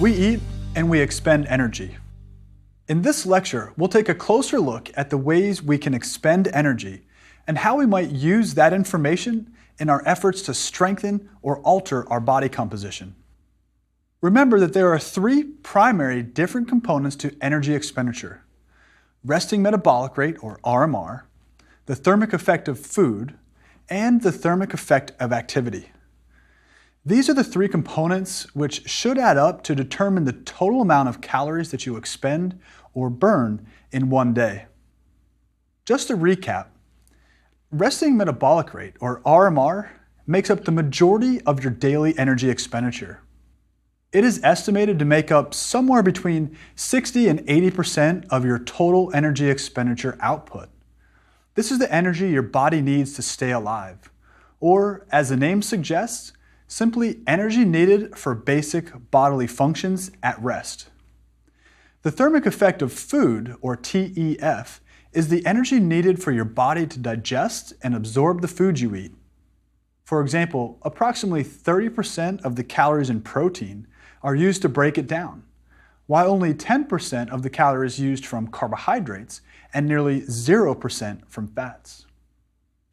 We eat and we expend energy. In this lecture, we'll take a closer look at the ways we can expend energy and how we might use that information in our efforts to strengthen or alter our body composition. Remember that there are three primary different components to energy expenditure: resting metabolic rate, or RMR, the thermic effect of food, and the thermic effect of activity. These are the three components which should add up to determine the total amount of calories that you expend or burn in one day. Just to recap, resting metabolic rate, or RMR, makes up the majority of your daily energy expenditure. It is estimated to make up somewhere between 60 and 80% of your total energy expenditure output. This is the energy your body needs to stay alive, or as the name suggests, simply energy needed for basic bodily functions at rest. The thermic effect of food, or TEF, is the energy needed for your body to digest and absorb the food you eat. For example, approximately 30% of the calories in protein are used to break it down, while only 10% of the calories used from carbohydrates and nearly 0% from fats.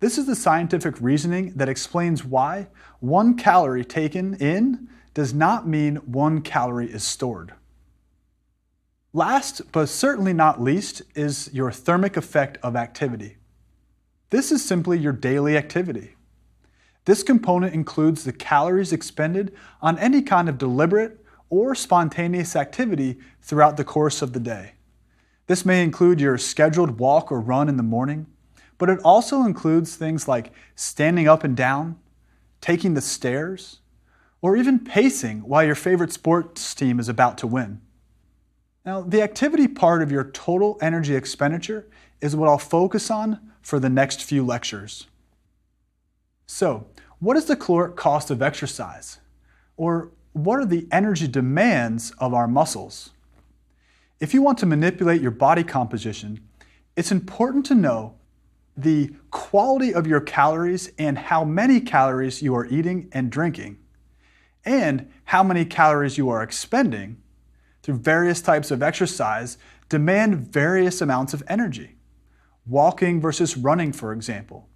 This is the scientific reasoning that explains why 1 calorie taken in does not mean 1 calorie is stored. Last, but certainly not least, is your thermic effect of activity. This is simply your daily activity. This component includes the calories expended on any kind of deliberate or spontaneous activity throughout the course of the day. This may include your scheduled walk or run in the morning, but it also includes things like standing up and down, taking the stairs, or even pacing while your favorite sports team is about to win. Now, the activity part of your total energy expenditure is what I'll focus on for the next few lectures. So, what is the caloric cost of exercise? Or what are the energy demands of our muscles? If you want to manipulate your body composition, it's important to know the quality of your calories and how many calories you are eating and drinking, and how many calories you are expending through various types of exercise demand various amounts of energy. Walking versus running, for example.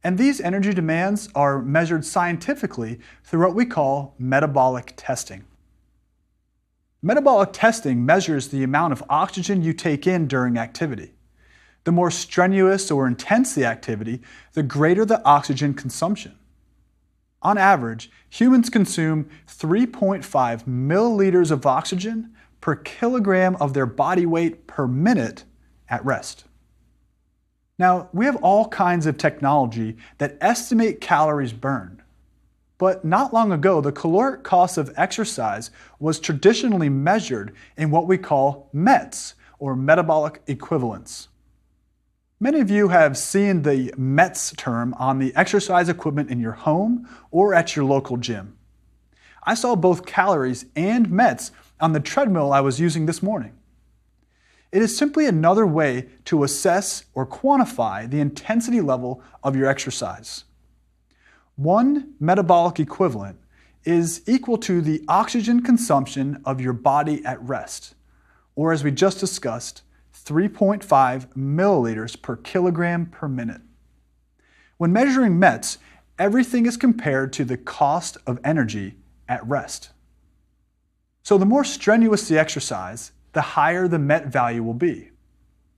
And these energy demands are measured scientifically through what we call metabolic testing. Metabolic testing measures the amount of oxygen you take in during activity. The more strenuous or intense the activity, the greater the oxygen consumption. On average, humans consume 3.5 milliliters of oxygen per kilogram of their body weight per minute at rest. Now, we have all kinds of technology that estimate calories burned. But not long ago, the caloric cost of exercise was traditionally measured in what we call METs, or metabolic equivalents. Many of you have seen the METs term on the exercise equipment in your home or at your local gym. I saw both calories and METs on the treadmill I was using this morning. It is simply another way to assess or quantify the intensity level of your exercise. 1 metabolic equivalent is equal to the oxygen consumption of your body at rest, or as we just discussed, 3.5 milliliters per kilogram per minute. When measuring METs, everything is compared to the cost of energy at rest. So the more strenuous the exercise, the higher the MET value will be.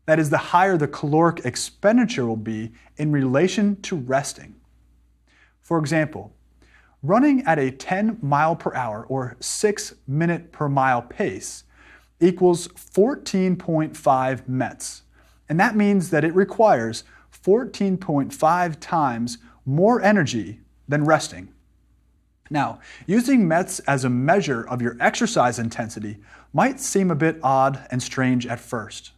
That is, the higher the caloric expenditure will be in relation to resting. For example, running at a 10 mile per hour or 6 minute per mile pace equals 14.5 METs. And that means that it requires 14.5 times more energy than resting. Now, using METs as a measure of your exercise intensity might seem a bit odd and strange at first.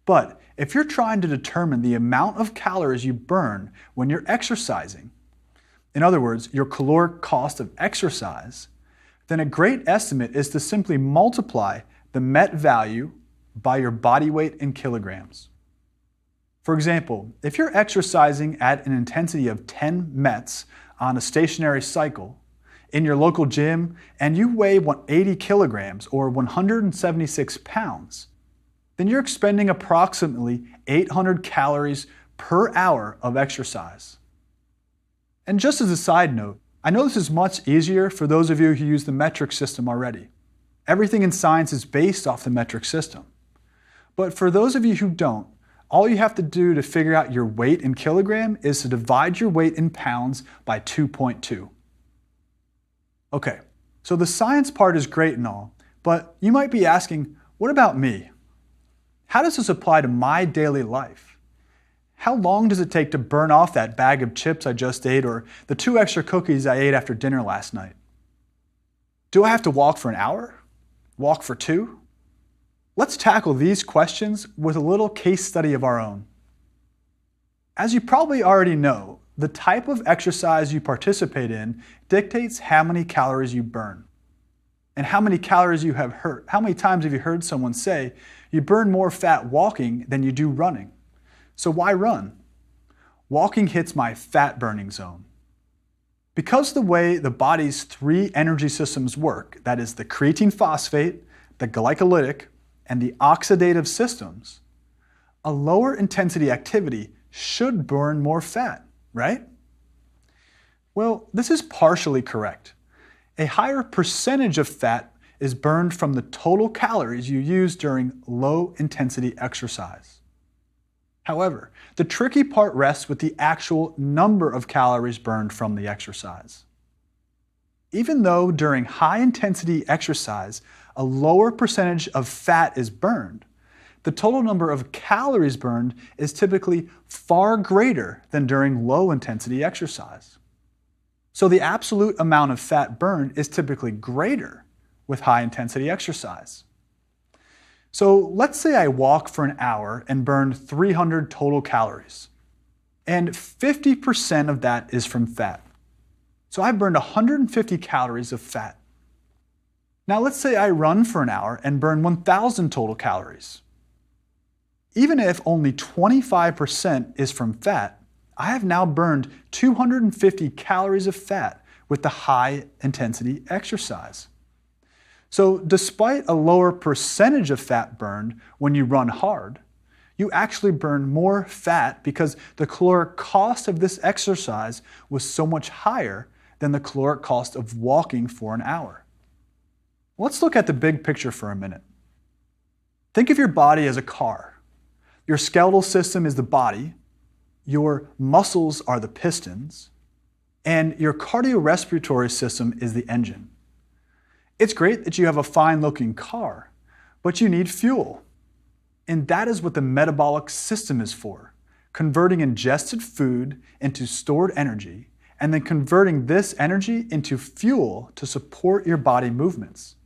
But if you're trying to determine the amount of calories you burn when you're exercising, in other words, your caloric cost of exercise, then a great estimate is to simply multiply the MET value by your body weight in kilograms. For example, if you're exercising at an intensity of 10 METs on a stationary cycle, in your local gym and you weigh 80 kilograms or 176 pounds, then you're expending approximately 800 calories per hour of exercise. And just as a side note, I know this is much easier for those of you who use the metric system already. Everything in science is based off the metric system. But for those of you who don't, all you have to do to figure out your weight in kilogram is to divide your weight in pounds by 2.2. Okay, so the science part is great and all, but you might be asking, what about me? How does this apply to my daily life? How long does it take to burn off that bag of chips I just ate or the 2 extra cookies I ate after dinner last night? Do I have to walk for an hour? Walk for 2? Let's tackle these questions with a little case study of our own. As you probably already know, the type of exercise you participate in dictates how many calories you burn. And how many times have you heard someone say, you burn more fat walking than you do running? So why run? Walking hits my fat burning zone. Because the way the body's 3 energy systems work, that is the creatine phosphate, the glycolytic, and the oxidative systems, a lower intensity activity should burn more fat, right? Well, this is partially correct. A higher percentage of fat is burned from the total calories you use during low intensity exercise. However, the tricky part rests with the actual number of calories burned from the exercise. Even though during high intensity exercise, a lower percentage of fat is burned, the total number of calories burned is typically far greater than during low intensity exercise. So the absolute amount of fat burned is typically greater with high intensity exercise. So let's say I walk for an hour and burn 300 total calories, and 50% of that is from fat. So I burned 150 calories of fat. Now let's say I run for an hour and burn 1,000 total calories. Even if only 25% is from fat, I have now burned 250 calories of fat with the high intensity exercise. So despite a lower percentage of fat burned when you run hard, you actually burn more fat because the caloric cost of this exercise was so much higher than the caloric cost of walking for an hour. Let's look at the big picture for a minute. Think of your body as a car. Your skeletal system is the body, your muscles are the pistons, and your cardiorespiratory system is the engine. It's great that you have a fine-looking car, but you need fuel. And that is what the metabolic system is for, converting ingested food into stored energy, and then converting this energy into fuel to support your body movements.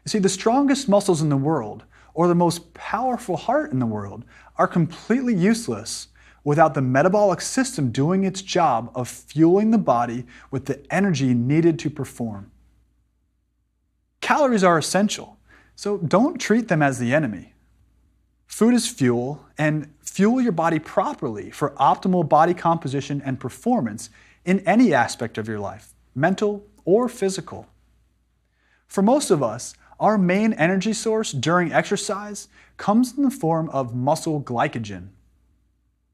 You see, the strongest muscles in the world, or the most powerful heart in the world, are completely useless without the metabolic system doing its job of fueling the body with the energy needed to perform. Calories are essential, so don't treat them as the enemy. Food is fuel, and fuel your body properly for optimal body composition and performance in any aspect of your life, mental or physical. For most of us, our main energy source during exercise comes in the form of muscle glycogen.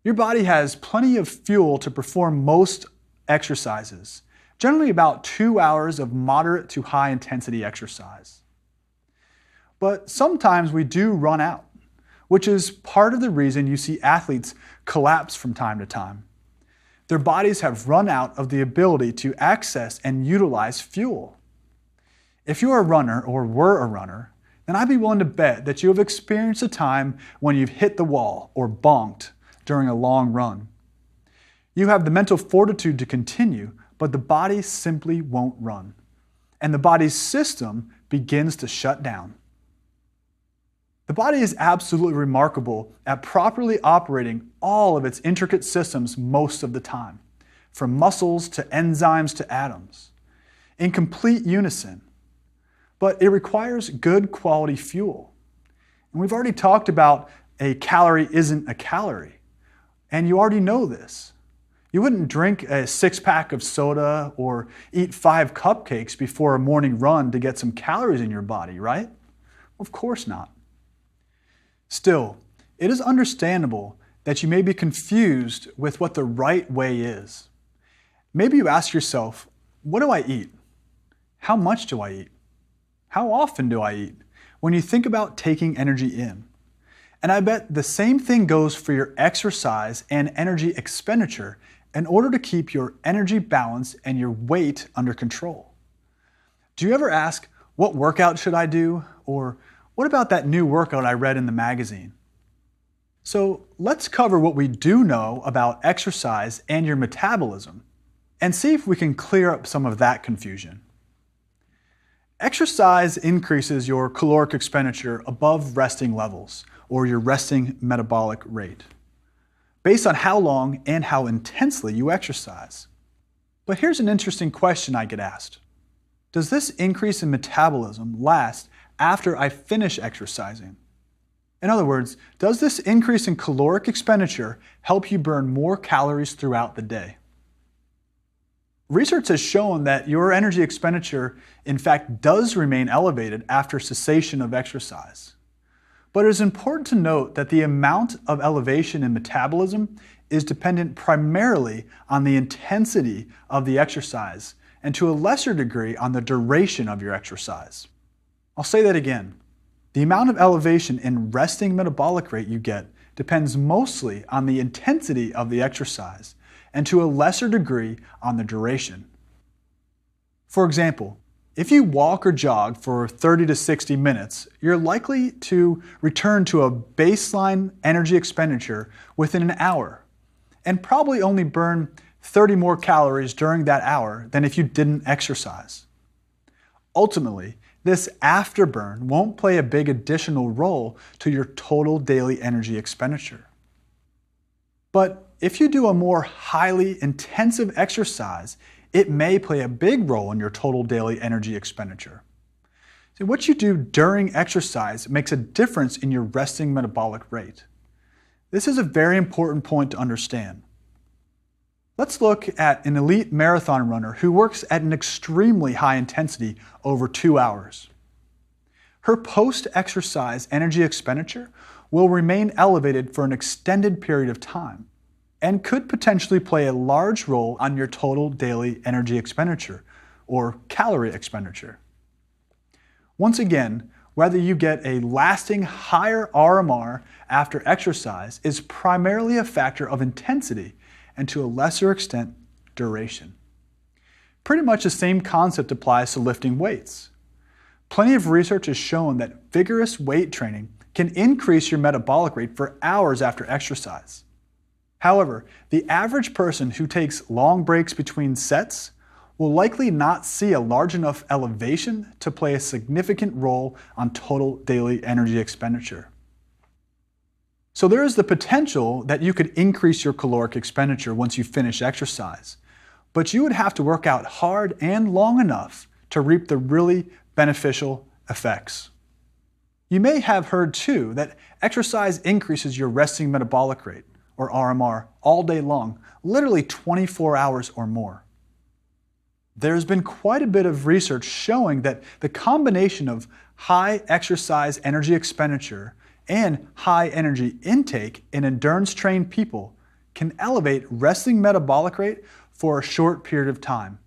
Your body has plenty of fuel to perform most exercises, generally about 2 hours of moderate to high intensity exercise. But sometimes we do run out, which is part of the reason you see athletes collapse from time to time. Their bodies have run out of the ability to access and utilize fuel. If you're a runner or were a runner, then I'd be willing to bet that you have experienced a time when you've hit the wall or bonked during a long run. You have the mental fortitude to continue, but the body simply won't run, and the body's system begins to shut down. The body is absolutely remarkable at properly operating all of its intricate systems most of the time, from muscles to enzymes to atoms, in complete unison. But it requires good quality fuel. And we've already talked about a calorie isn't a calorie, and you already know this. You wouldn't drink a 6-pack of soda or eat 5 cupcakes before a morning run to get some calories in your body, right? Of course not. Still, it is understandable that you may be confused with what the right way is. Maybe you ask yourself, what do I eat? How much do I eat? How often do I eat? When you think about taking energy in. And I bet the same thing goes for your exercise and energy expenditure in order to keep your energy balance and your weight under control. Do you ever ask, what workout should I do? Or what about that new workout I read in the magazine? So let's cover what we do know about exercise and your metabolism and see if we can clear up some of that confusion. Exercise increases your caloric expenditure above resting levels, or your resting metabolic rate, based on how long and how intensely you exercise. But here's an interesting question I get asked. Does this increase in metabolism last after I finish exercising? In other words, does this increase in caloric expenditure help you burn more calories throughout the day? Research has shown that your energy expenditure, in fact, does remain elevated after cessation of exercise. But it is important to note that the amount of elevation in metabolism is dependent primarily on the intensity of the exercise and to a lesser degree on the duration of your exercise. I'll say that again. The amount of elevation in resting metabolic rate you get depends mostly on the intensity of the exercise and to a lesser degree on the duration. For example, if you walk or jog for 30 to 60 minutes, you're likely to return to a baseline energy expenditure within an hour and probably only burn 30 more calories during that hour than if you didn't exercise. Ultimately, this afterburn won't play a big additional role to your total daily energy expenditure. But if you do a more highly intensive exercise, it may play a big role in your total daily energy expenditure. So what you do during exercise makes a difference in your resting metabolic rate. This is a very important point to understand. Let's look at an elite marathon runner who works at an extremely high intensity over 2 hours. Her post-exercise energy expenditure will remain elevated for an extended period of time and could potentially play a large role on your total daily energy expenditure, or calorie expenditure. Once again, whether you get a lasting higher RMR after exercise is primarily a factor of intensity and to a lesser extent, duration. Pretty much the same concept applies to lifting weights. Plenty of research has shown that vigorous weight training can increase your metabolic rate for hours after exercise. However, the average person who takes long breaks between sets will likely not see a large enough elevation to play a significant role on total daily energy expenditure. So there is the potential that you could increase your caloric expenditure once you finish exercise, but you would have to work out hard and long enough to reap the really beneficial effects. You may have heard too that exercise increases your resting metabolic rate, or RMR, all day long, literally 24 hours or more. There's been quite a bit of research showing that the combination of high exercise energy expenditure and high energy intake in endurance-trained people can elevate resting metabolic rate for a short period of time,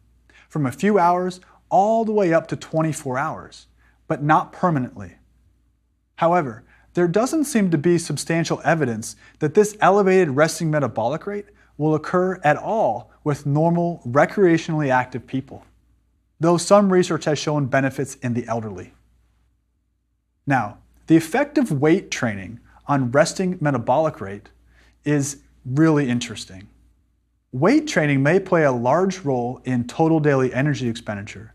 from a few hours all the way up to 24 hours, but not permanently. However, there doesn't seem to be substantial evidence that this elevated resting metabolic rate will occur at all with normal recreationally active people, though some research has shown benefits in the elderly. Now, the effect of weight training on resting metabolic rate is really interesting. Weight training may play a large role in total daily energy expenditure,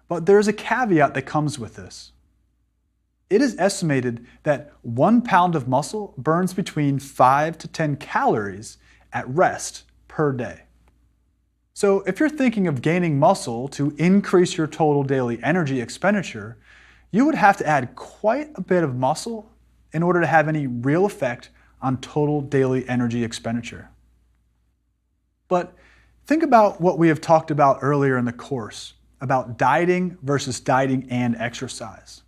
but there is a caveat that comes with this. It is estimated that 1 pound of muscle burns between 5 to 10 calories at rest per day. So if you're thinking of gaining muscle to increase your total daily energy expenditure, you would have to add quite a bit of muscle in order to have any real effect on total daily energy expenditure. But think about what we have talked about earlier in the course, about dieting versus dieting and exercise.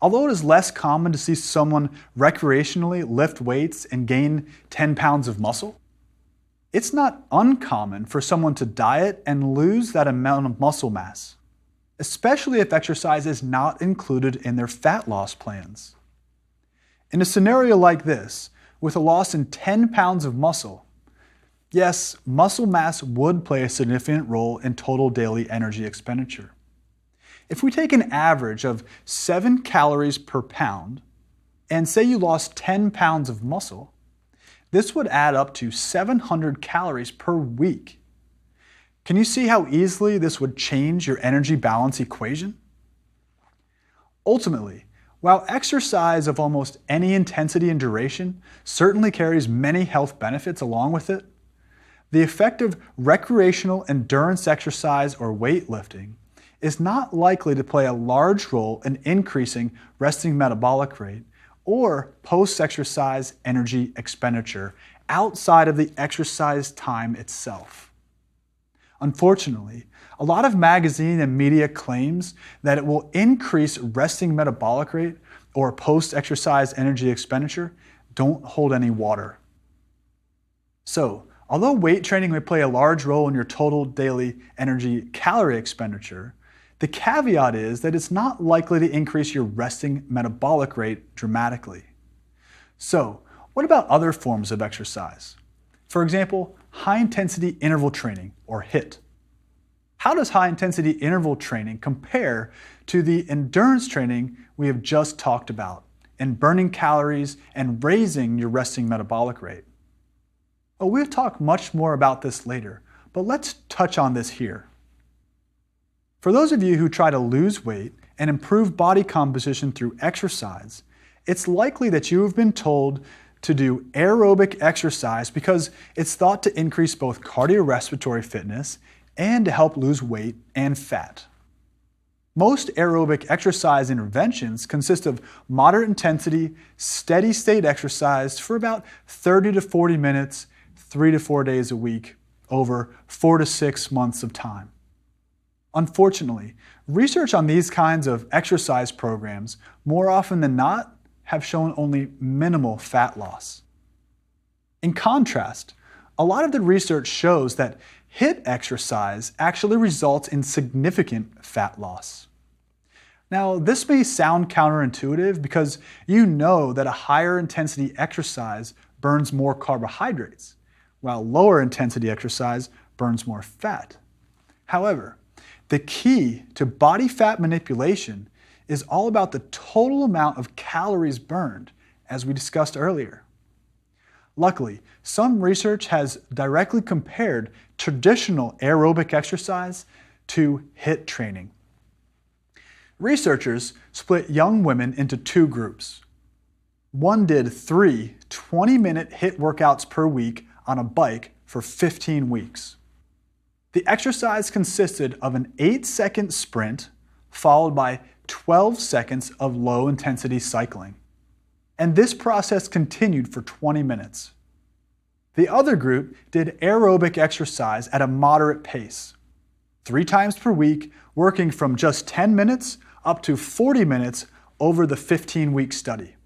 Although it is less common to see someone recreationally lift weights and gain 10 pounds of muscle, it's not uncommon for someone to diet and lose that amount of muscle mass, especially if exercise is not included in their fat loss plans. In a scenario like this, with a loss in 10 pounds of muscle, yes, muscle mass would play a significant role in total daily energy expenditure. If we take an average of 7 calories per pound, and say you lost 10 pounds of muscle, this would add up to 700 calories per week. Can you see how easily this would change your energy balance equation? Ultimately, while exercise of almost any intensity and duration certainly carries many health benefits along with it, the effect of recreational endurance exercise or weightlifting is not likely to play a large role in increasing resting metabolic rate or post-exercise energy expenditure outside of the exercise time itself. Unfortunately, a lot of magazine and media claims that it will increase resting metabolic rate or post-exercise energy expenditure don't hold any water. So, although weight training may play a large role in your total daily energy calorie expenditure, the caveat is that it's not likely to increase your resting metabolic rate dramatically. So, what about other forms of exercise? For example, high-intensity interval training, or HIIT. How does high-intensity interval training compare to the endurance training we have just talked about in burning calories and raising your resting metabolic rate? Well, we'll talk much more about this later, but let's touch on this here. For those of you who try to lose weight and improve body composition through exercise, it's likely that you have been told to do aerobic exercise because it's thought to increase both cardiorespiratory fitness and to help lose weight and fat. Most aerobic exercise interventions consist of moderate intensity, steady state exercise for about 30 to 40 minutes, 3 to 4 days a week, over 4 to 6 months of time. Unfortunately, research on these kinds of exercise programs, more often than not, have shown only minimal fat loss. In contrast, a lot of the research shows that HIIT exercise actually results in significant fat loss. Now, this may sound counterintuitive because you know that a higher intensity exercise burns more carbohydrates, while lower intensity exercise burns more fat. However, the key to body fat manipulation is all about the total amount of calories burned, as we discussed earlier. Luckily, some research has directly compared traditional aerobic exercise to HIIT training. Researchers split young women into 2 groups. One did 3 20-minute HIIT workouts per week on a bike for 15 weeks. The exercise consisted of an 8-second sprint followed by 12 seconds of low-intensity cycling. And this process continued for 20 minutes. The other group did aerobic exercise at a moderate pace, 3 times per week, working from just 10 minutes up to 40 minutes over the 15-week study.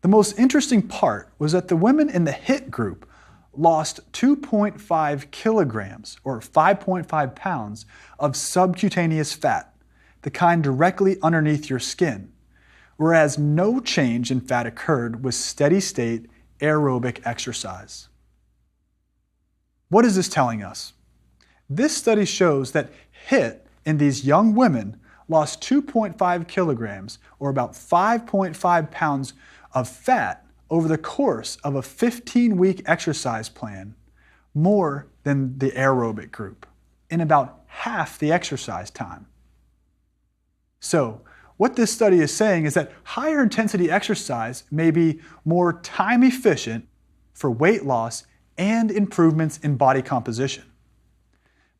The most interesting part was that the women in the HIIT group lost 2.5 kilograms, or 5.5 pounds, of subcutaneous fat, the kind directly underneath your skin, whereas no change in fat occurred with steady-state aerobic exercise. What is this telling us? This study shows that HIIT in these young women lost 2.5 kilograms, or about 5.5 pounds of fat over the course of a 15-week exercise plan, more than the aerobic group, in about half the exercise time. So, what this study is saying is that higher intensity exercise may be more time efficient for weight loss and improvements in body composition.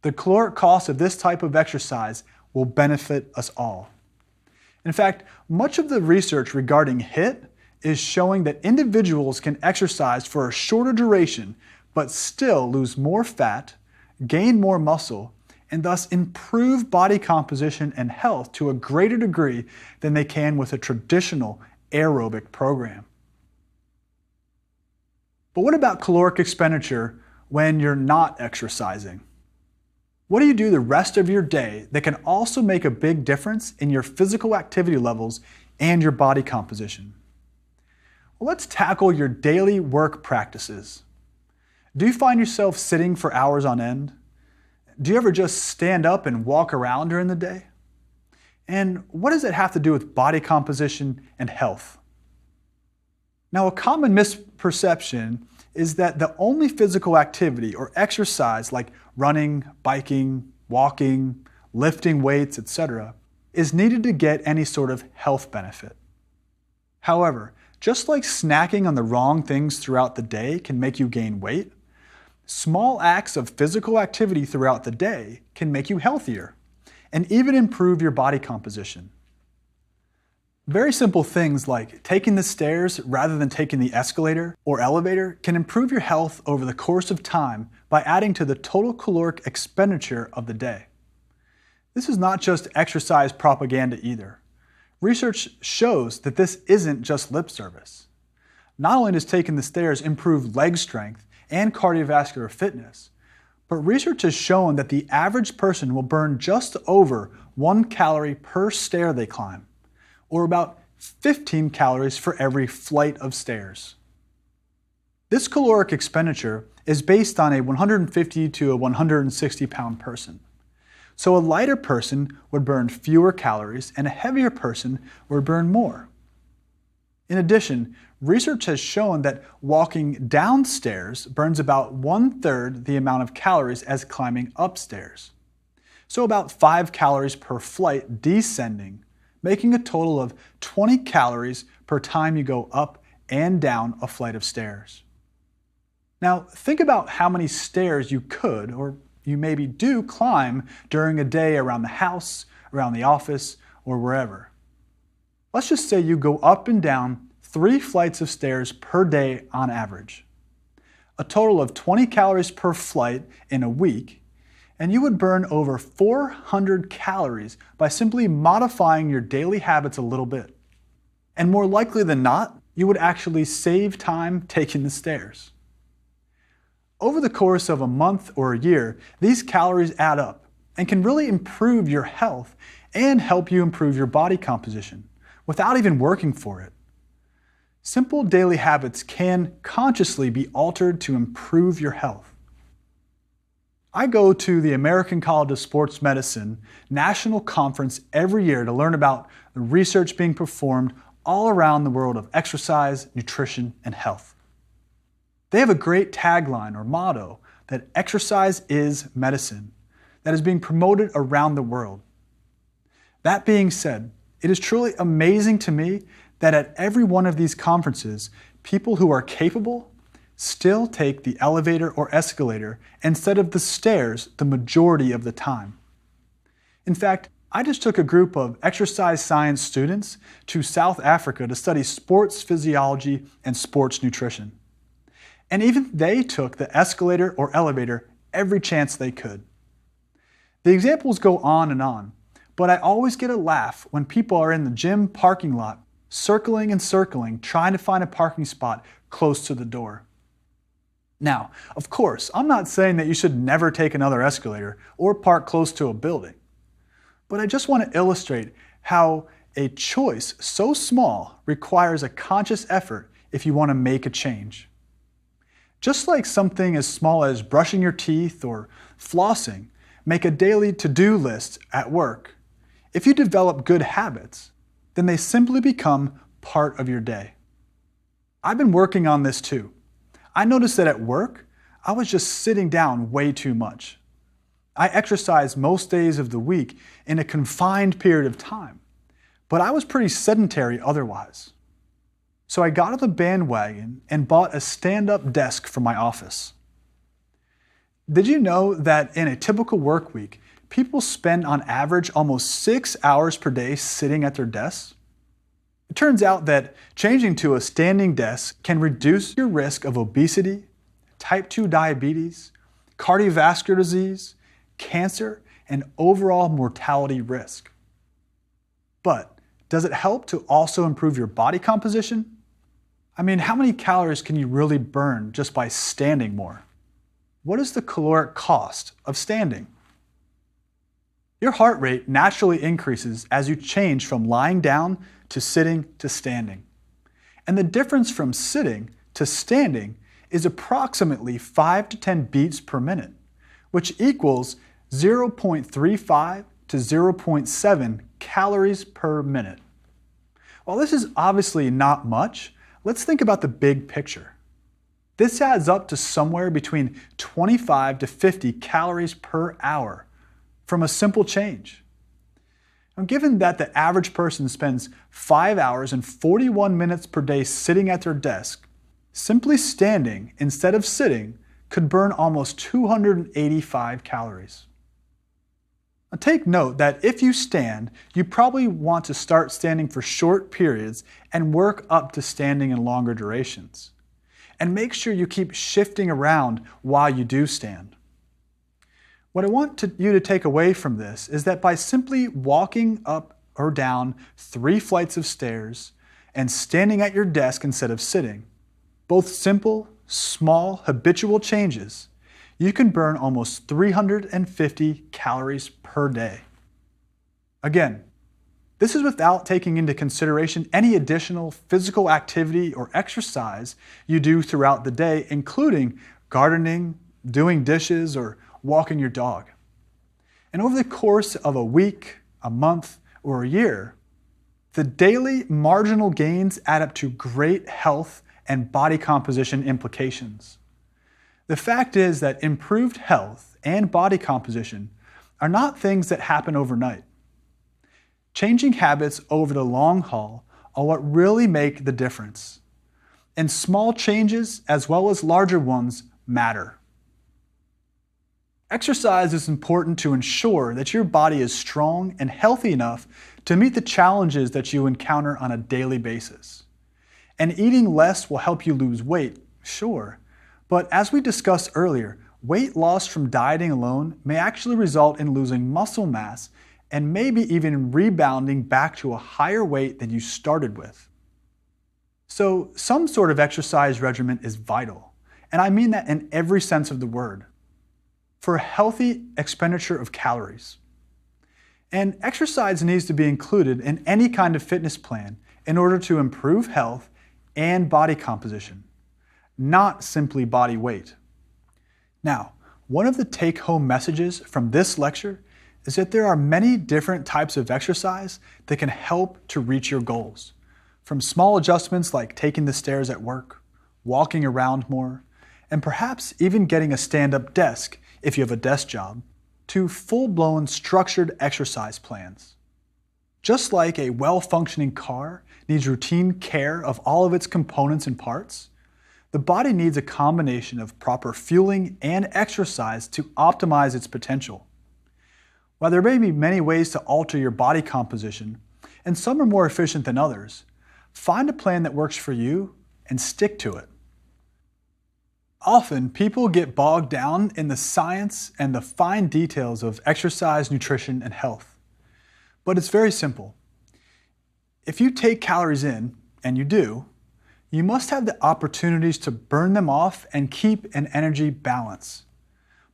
The caloric cost of this type of exercise will benefit us all. In fact, much of the research regarding HIIT is showing that individuals can exercise for a shorter duration but still lose more fat, gain more muscle, and thus improve body composition and health to a greater degree than they can with a traditional aerobic program. But what about caloric expenditure when you're not exercising? What do you do the rest of your day that can also make a big difference in your physical activity levels and your body composition? Well, let's tackle your daily work practices. Do you find yourself sitting for hours on end? Do you ever just stand up and walk around during the day? And what does it have to do with body composition and health? Now, a common misperception is that the only physical activity or exercise like running, biking, walking, lifting weights, etc., is needed to get any sort of health benefit. However, just like snacking on the wrong things throughout the day can make you gain weight, small acts of physical activity throughout the day can make you healthier and even improve your body composition. Very simple things like taking the stairs rather than taking the escalator or elevator can improve your health over the course of time by adding to the total caloric expenditure of the day. This is not just exercise propaganda either. Research shows that this isn't just lip service. Not only does taking the stairs improve leg strength and cardiovascular fitness, but research has shown that the average person will burn just over 1 calorie per stair they climb, or about 15 calories for every flight of stairs. This caloric expenditure is based on a 150 to a 160 pound person. So a lighter person would burn fewer calories and a heavier person would burn more. In addition, research has shown that walking downstairs burns about 1/3 the amount of calories as climbing upstairs. So about 5 calories per flight descending, making a total of 20 calories per time you go up and down a flight of stairs. Now, think about how many stairs you could, or you maybe do, climb during a day around the house, around the office, or wherever. Let's just say you go up and down 3 flights of stairs per day on average. A total of 20 calories per flight in a week, and you would burn over 400 calories by simply modifying your daily habits a little bit. And more likely than not, you would actually save time taking the stairs. Over the course of a month or a year, these calories add up and can really improve your health and help you improve your body composition without even working for it. Simple daily habits can consciously be altered to improve your health. I go to the American College of Sports Medicine National Conference every year to learn about the research being performed all around the world of exercise, nutrition, and health. They have a great tagline or motto that exercise is medicine that is being promoted around the world. That being said, it is truly amazing to me that at every one of these conferences, people who are capable still take the elevator or escalator instead of the stairs the majority of the time. In fact, I just took a group of exercise science students to South Africa to study sports physiology and sports nutrition. And even they took the escalator or elevator every chance they could. The examples go on, but I always get a laugh when people are in the gym parking lot circling and circling, trying to find a parking spot close to the door. Now, of course, I'm not saying that you should never take another escalator or park close to a building, but I just want to illustrate how a choice so small requires a conscious effort if you want to make a change. Just like something as small as brushing your teeth or flossing make a daily to-do list at work, if you develop good habits, then they simply become part of your day. I've been working on this too. I noticed that at work, I was just sitting down way too much. I exercise most days of the week in a confined period of time, but I was pretty sedentary otherwise. So I got on the bandwagon and bought a stand-up desk for my office. Did you know that in a typical work week, people spend on average almost 6 hours per day sitting at their desks? It turns out that changing to a standing desk can reduce your risk of obesity, type 2 diabetes, cardiovascular disease, cancer, and overall mortality risk. But does it help to also improve your body composition? I mean, how many calories can you really burn just by standing more? What is the caloric cost of standing? Your heart rate naturally increases as you change from lying down to sitting to standing. And the difference from sitting to standing is approximately 5 to 10 beats per minute, which equals 0.35 to 0.7 calories per minute. While this is obviously not much, let's think about the big picture. This adds up to somewhere between 25 to 50 calories per hour from a simple change. Now, given that the average person spends 5 hours and 41 minutes per day sitting at their desk, simply standing instead of sitting could burn almost 285 calories. Now, take note that if you stand, you probably want to start standing for short periods and work up to standing in longer durations. And make sure you keep shifting around while you do stand. What I want you to take away from this is that by simply walking up or down 3 flights of stairs and standing at your desk instead of sitting, both simple, small, habitual changes, you can burn almost 350 calories per day. Again, this is without taking into consideration any additional physical activity or exercise you do throughout the day, including gardening, doing dishes, or walking your dog. And over the course of a week, a month, or a year, the daily marginal gains add up to great health and body composition implications. The fact is that improved health and body composition are not things that happen overnight. Changing habits over the long haul are what really make the difference. And small changes, as well as larger ones, matter. Exercise is important to ensure that your body is strong and healthy enough to meet the challenges that you encounter on a daily basis. And eating less will help you lose weight, sure. But as we discussed earlier, weight loss from dieting alone may actually result in losing muscle mass and maybe even rebounding back to a higher weight than you started with. So some sort of exercise regimen is vital, and I mean that in every sense of the word, for a healthy expenditure of calories. And exercise needs to be included in any kind of fitness plan in order to improve health and body composition, not simply body weight. Now, one of the take-home messages from this lecture is that there are many different types of exercise that can help to reach your goals. From small adjustments like taking the stairs at work, walking around more, and perhaps even getting a stand-up desk if you have a desk job, to full-blown structured exercise plans. Just like a well-functioning car needs routine care of all of its components and parts, the body needs a combination of proper fueling and exercise to optimize its potential. While there may be many ways to alter your body composition, and some are more efficient than others, find a plan that works for you and stick to it. Often, people get bogged down in the science and the fine details of exercise, nutrition, and health. But it's very simple. If you take calories in, and you do, you must have the opportunities to burn them off and keep an energy balance.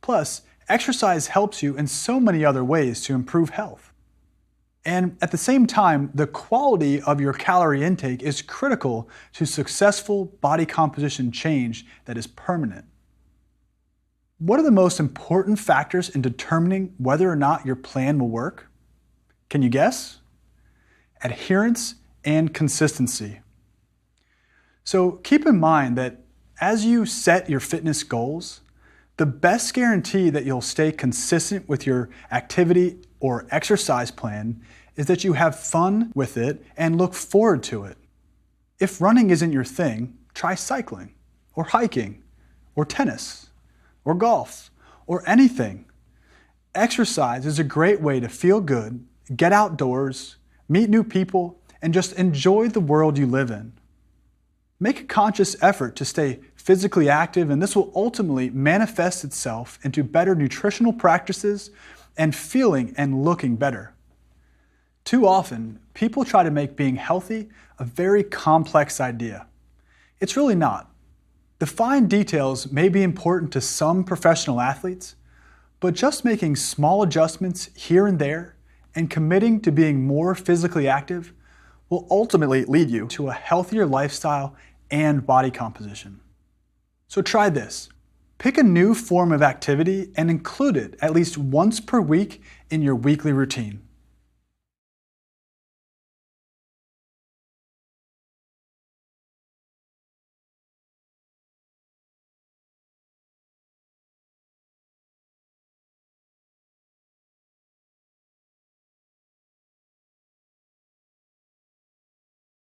Plus, exercise helps you in so many other ways to improve health. And at the same time, the quality of your calorie intake is critical to successful body composition change that is permanent. What are the most important factors in determining whether or not your plan will work? Can you guess? Adherence and consistency. So keep in mind that as you set your fitness goals, the best guarantee that you'll stay consistent with your activity or exercise plan is that you have fun with it and look forward to it. If running isn't your thing, try cycling, or hiking, or tennis, or golf, or anything. Exercise is a great way to feel good, get outdoors, meet new people, and just enjoy the world you live in. Make a conscious effort to stay physically active, and this will ultimately manifest itself into better nutritional practices and feeling and looking better. Too often, people try to make being healthy a very complex idea. It's really not. The fine details may be important to some professional athletes, but just making small adjustments here and there and committing to being more physically active will ultimately lead you to a healthier lifestyle and body composition. So try this. Pick a new form of activity and include it at least once per week in your weekly routine.